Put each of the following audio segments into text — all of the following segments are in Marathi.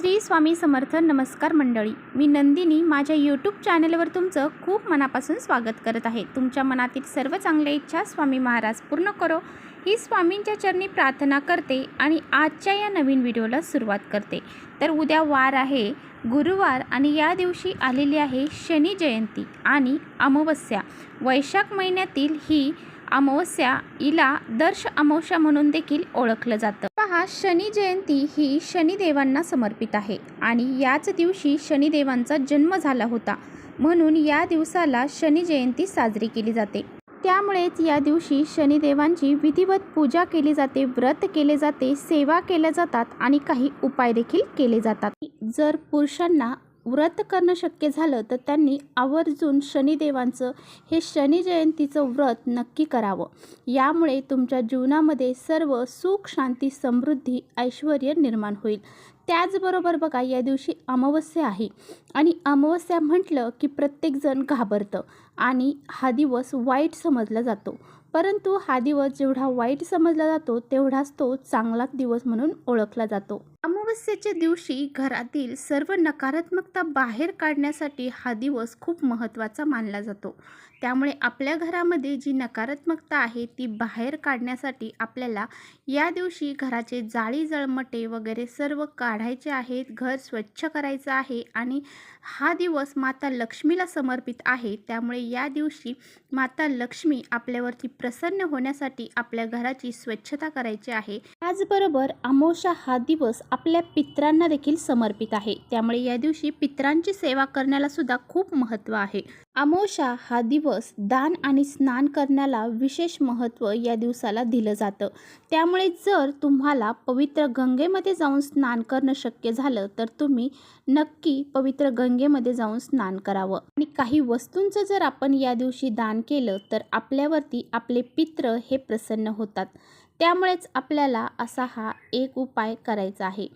श्री स्वामी समर्थ. नमस्कार मंडळी, मी नंदिनी माझ्या यूट्यूब चॅनलवर तुमचं खूप मनापासून स्वागत करत आहे. तुमच्या मनातील सर्व चांगल्या इच्छा स्वामी महाराज पूर्ण करो ही स्वामींच्या चरणी प्रार्थना करते आणि आजच्या या नवीन व्हिडिओला सुरुवात करते. तर उद्या वार आहे गुरुवार आणि या दिवशी आलेली आहे शनी जयंती आणि अमावस्या. वैशाख महिन्यातील ही अमावस्या हिला दर्श अमावस्या म्हणून देखील ओळखलं जातं. पहा, शनी जयंती ही शनिदेवांना समर्पित आहे आणि याच दिवशी शनिदेवांचा जन्म झाला होता, म्हणून या दिवसाला शनी जयंती साजरी केली जाते. त्यामुळेच या दिवशी शनिदेवांची विधिवत पूजा केली जाते, व्रत केले जाते, सेवा केल्या जातात आणि काही उपाय देखील केले जातात. जर पुरुषांना व्रत करणं शक्य झालं तर त्यांनी आवर्जून शनिदेवांचं हे शनी जयंतीचं व्रत नक्की करावं. यामुळे तुमच्या जीवनामध्ये सर्व सुख, शांती, समृद्धी, ऐश्वर्य निर्माण होईल. त्याचबरोबर बघा, या दिवशी अमावस्या आहे आणि अमावस्या म्हटलं की प्रत्येकजण घाबरतं आणि हा दिवस वाईट समजला जातो. परंतु हा दिवस जेवढा वाईट समजला जातो तेवढाच तो चांगला दिवस म्हणून ओळखला जातो. अमावस्येच्या दिवशी घरातील सर्व नकारात्मकता बाहेर काढण्यासाठी हा दिवस खूप महत्त्वाचा मानला जातो. त्यामुळे आपल्या घरामध्ये जी नकारात्मकता आहे ती बाहेर काढण्यासाठी आपल्याला या दिवशी घराचे जाळी जळमटे वगैरे सर्व काढायचे आहेत, घर स्वच्छ करायचं आहे आणि हा दिवस माता लक्ष्मीला समर्पित आहे. त्यामुळे या दिवशी माता लक्ष्मी आपल्यावरती प्रसन्न होण्यासाठी आपल्या घराची स्वच्छता करायची आहे. त्याचबरोबर अमावस्या हा दिवस आपल्या पितरांना देखील समर्पित आहे. त्यामुळे या दिवशी पितरांची सेवा करण्याला सुद्धा खूप महत्त्व आहे. अमावस्या हा दिवस दान आणि स्नान करण्याला विशेष महत्त्व या दिवसाला दिलं जातं. त्यामुळे जर तुम्हाला पवित्र गंगेमध्ये जाऊन स्नान करणं शक्य झालं तर तुम्ही नक्की पवित्र गंगेमध्ये जाऊन स्नान करावं. आणि काही वस्तूंचं जर आपण या दिवशी दान केलं तर आपल्यावरती आपले पित्र हे प्रसन्न होतात. त्यामुळेच आपल्याला असा हा एक उपाय करायचा आहे.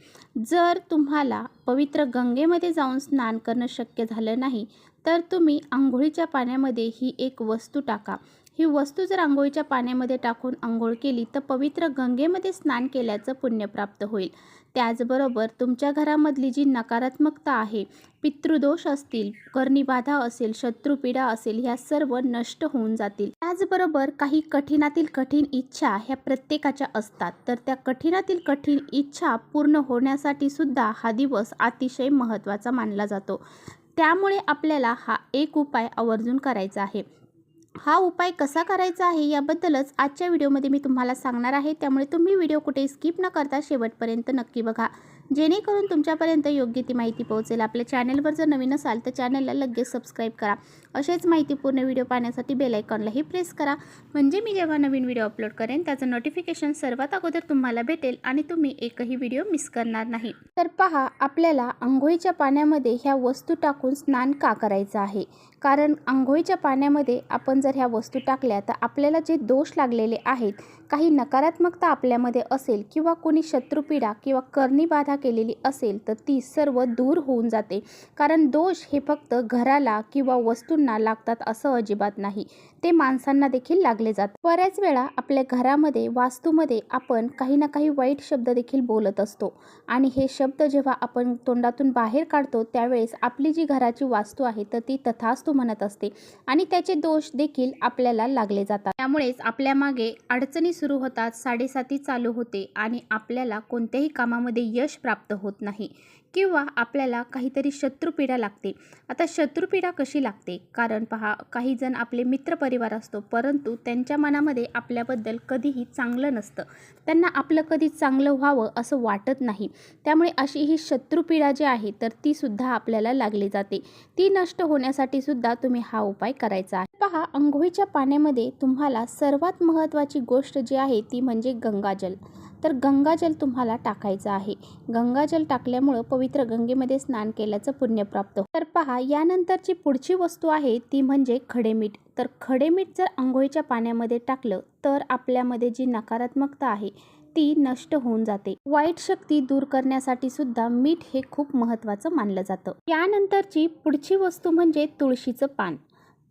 जर तुम्हाला पवित्र गंगेमध्ये जाऊन स्नान करणं शक्य झालं नाही तर तुम्ही अंघोळीच्या पाण्यामध्ये ही एक वस्तू टाका. ही वस्तू जर अंघोळीच्या पाण्यामध्ये टाकून अंघोळ केली तर पवित्र गंगेमध्ये स्नान केल्याचं पुण्य प्राप्त होईल. त्याचबरोबर तुमच्या घरामधली जी नकारात्मकता आहे, पितृदोष असतील, कर्णीबाधा असेल, शत्रुपीडा असेल, ह्या सर्व नष्ट होऊन जातील. त्याचबरोबर काही कठीणातील कठीण इच्छा ह्या प्रत्येकाच्या असतात, तर त्या कठीणातील कठीण इच्छा पूर्ण होण्यासाठी सुद्धा हा दिवस अतिशय महत्त्वाचा मानला जातो. त्यामुळे आपल्याला हा एक उपाय आवर्जून करायचा आहे. हा उपाय कसा करायचा आहे याबद्दलच आजच्या व्हिडिओमध्ये मी तुम्हाला सांगणार आहे. त्यामुळे तुम्ही व्हिडिओ कुठे स्किप न करता शेवटपर्यंत नक्की बघा, जेणेकरून तुमच्यापर्यंत योग्य ती माहिती पोहोचेल. आपल्या चॅनलवर जर नवीन असाल तर चॅनलला लगेच सबस्क्राईब करा. असेच माहितीपूर्ण व्हिडिओ पाहण्यासाठी बेल आयकॉनलाही प्रेस करा, म्हणजे मी जेव्हा नवीन व्हिडिओ अपलोड करेन त्याचं नोटिफिकेशन सर्वात अगोदर तुम्हाला भेटेल आणि तुम्ही एकही व्हिडिओ मिस करणार नाही. तर पहा, आपल्याला अंघोळीच्या पाण्यामध्ये ह्या वस्तू टाकून स्नान का करायचं आहे? कारण अंघोळीच्या पाण्यामध्ये आपण जर ह्या वस्तू टाकल्या तर आपल्याला जे दोष लागलेले आहेत, काही नकारात्मकता आपल्यामध्ये असेल किंवा कोणी शत्रुपीडा किंवा कर्णीबाधा केलेली असेल तर ती सर्व दूर होऊन जाते. कारण दोष हे फक्त घराला किंवा वस्तूंना लागतात असं अजिबात नाही, ते माणसांना देखील लागले जातात. बऱ्याच वेळा आपल्या घरामध्ये वास्तूमध्ये आपण काही ना काही वाईट शब्द देखील बोलत असतो आणि हे शब्द जेव्हा आपण तोंडातून बाहेर काढतो त्यावेळेस आपली जी घराची वास्तू आहे तर ती तथास्तु म्हणत असते आणि त्याचे दोष देखील आपल्याला लागले जातात. त्यामुळेच आपल्या मागे अडचणी सुरू होतात, साडेसाती चालू होते आणि आपल्याला कोणत्याही कामामध्ये यश प्राप्त होत नाही किंवा आपल्याला काहीतरी शत्रुपीडा लागते. आता शत्रुपीडा कशी लागते? कारण पहा, काही जण आपले मित्रपरिवार असतो परंतु त्यांच्या मनामध्ये आपल्याबद्दल कधीही चांगलं नसतं, त्यांना आपलं कधी चांगलं व्हावं असं वाटत नाही. त्यामुळे अशी ही शत्रुपीडा जी आहे तर ती सुद्धा आपल्याला लागली जाते. ती नष्ट होण्यासाठी सुद्धा तुम्ही हा उपाय करायचा आहे. पहा, अंघोळीच्या पाण्यामध्ये तुम्हाला सर्वात महत्त्वाची गोष्ट जी आहे ती म्हणजे गंगाजल. तर गंगाजल तुम्हाला टाकायचं आहे. गंगाजल टाकल्यामुळं पवित्र गंगेमध्ये स्नान केल्याचं पुण्य प्राप्त होतं. तर पहा, यानंतरची पुढची वस्तू आहे ती म्हणजे खडेमीठ. तर खडेमीठ जर अंघोळीच्या पाण्यामध्ये टाकलं तर आपल्यामध्ये जी नकारात्मकता आहे ती नष्ट होऊन जाते. वाईट शक्ती दूर करण्यासाठी सुद्धा मीठ हे खूप महत्त्वाचं मानलं जातं. यानंतरची पुढची वस्तू म्हणजे तुळशीचं पान.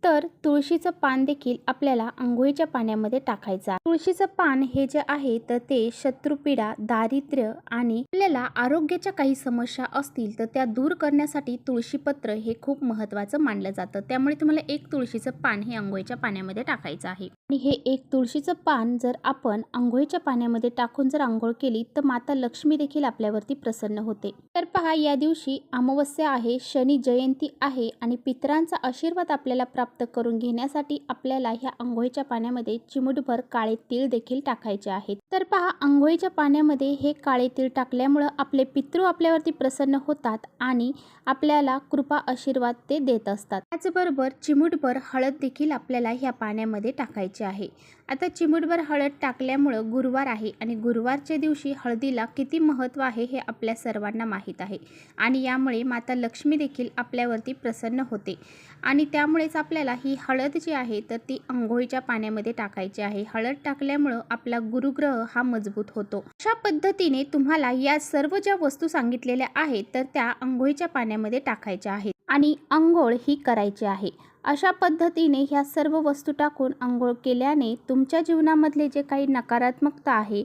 तर तुळशीचं पान देखील आपल्याला अंघोळीच्या पाण्यामध्ये टाकायचं आहे. तुळशीचं पान हे जे आहे तर ते शत्रुपीडा, दारिद्र्य आणि आपल्याला आरोग्याच्या काही समस्या असतील तर त्या दूर करण्यासाठी तुळशीपत्र हे खूप महत्त्वाचं मानलं जातं. त्यामुळे तुम्हाला एक तुळशीचं पान हे अंघोळीच्या पाण्यामध्ये टाकायचं आहे. आणि हे एक तुळशीचं पान जर आपण अंघोळीच्या पाण्यामध्ये टाकून जर अंघोळ केली तर माता लक्ष्मी देखील आपल्यावरती प्रसन्न होते. तर पहा, या दिवशी अमावस्या आहे, शनी जयंती आहे आणि पितरांचा आशीर्वाद आपल्याला प्राप्त करून घेण्यासाठी आपल्याला ह्या अंघोळीच्या पाण्यामध्ये चिमूटभर काळे तीळ देखील टाकायचे आहेत. तर पहा, अंघोळीच्या पाण्यामध्ये हे काळे तीळ टाकल्यामुळं आपले पितृ आपल्यावरती प्रसन्न होतात आणि आपल्याला कृपा आशीर्वाद ते देत असतात. त्याचबरोबर चिमूटभर हळद देखील आपल्याला ह्या पाण्यामध्ये टाकायची आहे. आता चिमूटभर हळद टाकल्यामुळं गुरुवार आहे आणि गुरुवारच्या दिवशी हळदीला किती महत्त्व आहे हे आपल्या सर्वांना माहीत आहे आणि यामुळे माता लक्ष्मी देखील आपल्यावरती प्रसन्न होते आणि त्यामुळेच आपल्याला ही हळद जी आहे तर ती अंघोळीच्या पाण्यामध्ये टाकायची आहे. हळद टाकल्यामुळं आपला गुरुग्रह हा मजबूत होतो. अशा पद्धतीने तुम्हाला या सर्व ज्या वस्तू सांगितलेल्या आहेत तर त्या अंघोळीच्या पाण्यामध्ये टाकायच्या आहेत आणि अंघोळ ही करायची आहे. अशा पद्धतीने ह्या सर्व वस्तू टाकून अंघोळ केल्याने तुमच्या जीवनामधले जे काही नकारात्मकता आहे,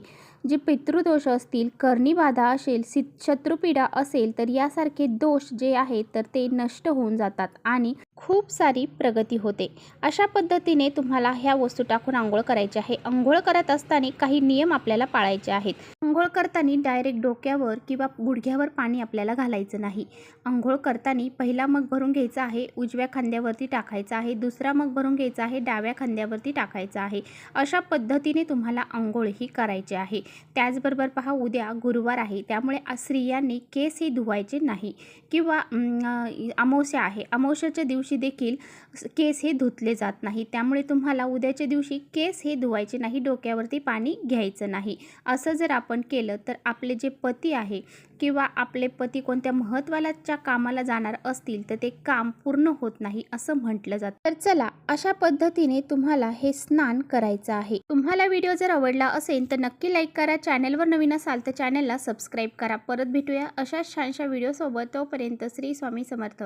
जे पितृदोष असतील, कर्णीबाधा असेल, शत्रुपीडा असेल तर यासारखे दोष जे आहेत तर ते नष्ट होऊन जातात आणि खूप सारी प्रगती होते. अशा पद्धतीने तुम्हाला ह्या वस्तू टाकून अंघोळ करायची आहे. अंघोळ करत असताना काही नियम आपल्याला पाळायचे आहेत. अंघोळ करताना डायरेक्ट डोक्यावर किंवा गुडघ्यावर पाणी आपल्याला घालायचं नाही. अंघोळ करताना पहिला मग भरून घ्यायचा आहे, उजव्या खांद्यावरती टाकायचा आहे, दुसरा मग भरून घ्यायचा आहे, डाव्या खांद्यावरती टाकायचा आहे. अशा पद्धतीने तुम्हाला अंघोळ ही करायची आहे. त्याचबरोबर पहा, उद्या गुरुवार आहे त्यामुळे स्त्रियांनी केस हे धुवायचे नाही किंवा अमावस्या आहे, अमावस्याच्या दिवशी देखील केस हे धुतले जात नाही. त्यामुळे तुम्हाला उद्याच्या दिवशी केस हे धुवायचे नाही, डोक्यावरती पाणी घ्यायचं नाही. असं जर आपण केलं तर आपले जे पती आहे किंवा आपले पती कोणत्या महत्त्वाच्या कामाला जाणार असतील तर ते काम पूर्ण होत नाही असं म्हटलं जातं. तर चला, अशा पद्धतीने तुम्हाला हे स्नान करायचं आहे. तुम्हाला व्हिडिओ जर आवडला असेल तर नक्की लाईक करा. चॅनलवर नवीन असाल तर चॅनलला सबस्क्राईब करा. परत भेटूया अशाच छानशा व्हिडिओसोबत. तोपर्यंत श्री स्वामी समर्थ.